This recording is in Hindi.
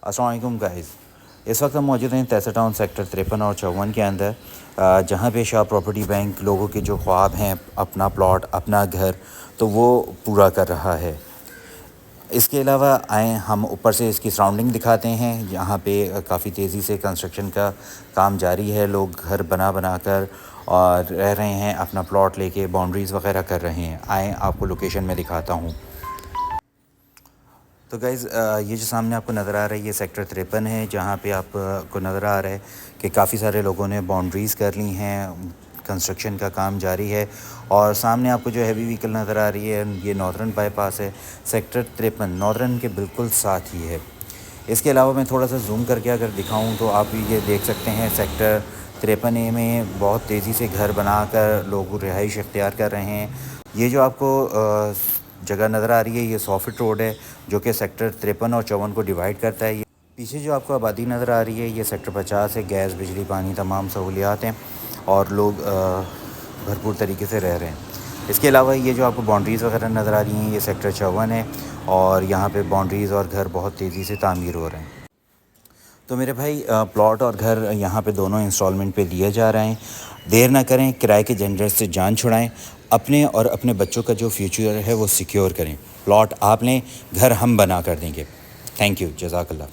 अस्सलाम वालेकुम गाइस। इस वक्त हम मौजूद हैं तैसा टाउन सेक्टर 53 और 54 के अंदर, जहाँ पे शाह प्रॉपर्टी बैंक लोगों के जो ख्वाब हैं अपना प्लॉट अपना घर तो वो पूरा कर रहा है। इसके अलावा आए हम ऊपर से इसकी सराउंडिंग दिखाते हैं। यहाँ पे काफ़ी तेज़ी से कंस्ट्रक्शन का काम जारी है। लोग घर बना कर और रह रहे हैं, अपना प्लॉट लेके बाउंड्रीज़ वगैरह कर रहे हैं। आए आपको लोकेशन में दिखाता हूँ। तो गाइज़, ये जो सामने आपको नज़र आ रहा है ये सेक्टर 53 है, जहाँ पे आपको नज़र आ रहा है कि काफ़ी सारे लोगों ने बाउंड्रीज़ कर ली हैं, कंस्ट्रक्शन का काम जारी है। और सामने आपको जो हैवी व्हीकल नज़र आ रही है ये नॉर्दर्न बाईपास है, सेक्टर 53 नॉर्दर्न के बिल्कुल साथ ही है। इसके अलावा मैं थोड़ा सा जूम करके अगर दिखाऊँ तो आप ये देख सकते हैं सेक्टर 53A में बहुत तेज़ी से घर बनाकर लोग रिहाइश इख्तियार कर रहे हैं। ये जो आपको जगह नज़र आ रही है ये 100 फीट रोड है, जो कि सेक्टर 53 और 54 को डिवाइड करता है। ये पीछे जो आपको आबादी नज़र आ रही है ये सेक्टर 50 है। गैस बिजली पानी तमाम सहूलियात हैं और लोग भरपूर तरीके से रह रहे हैं। इसके अलावा ये जो आपको बाउंड्रीज़ वगैरह नज़र आ रही हैं ये सेक्टर 54 है और यहाँ पे बाउंड्रीज़ और घर बहुत तेज़ी से तामीर हो रहे हैं। तो मेरे भाई, प्लॉट और घर यहाँ पे दोनों इंस्टॉलमेंट पे दिए जा रहे हैं। देर ना करें, किराए के झंझट से जान छुड़ाएं, अपने और अपने बच्चों का जो फ्यूचर है वो सिक्योर करें। प्लॉट आप लें, घर हम बना कर देंगे। थैंक यू, जज़ाकल्लाह।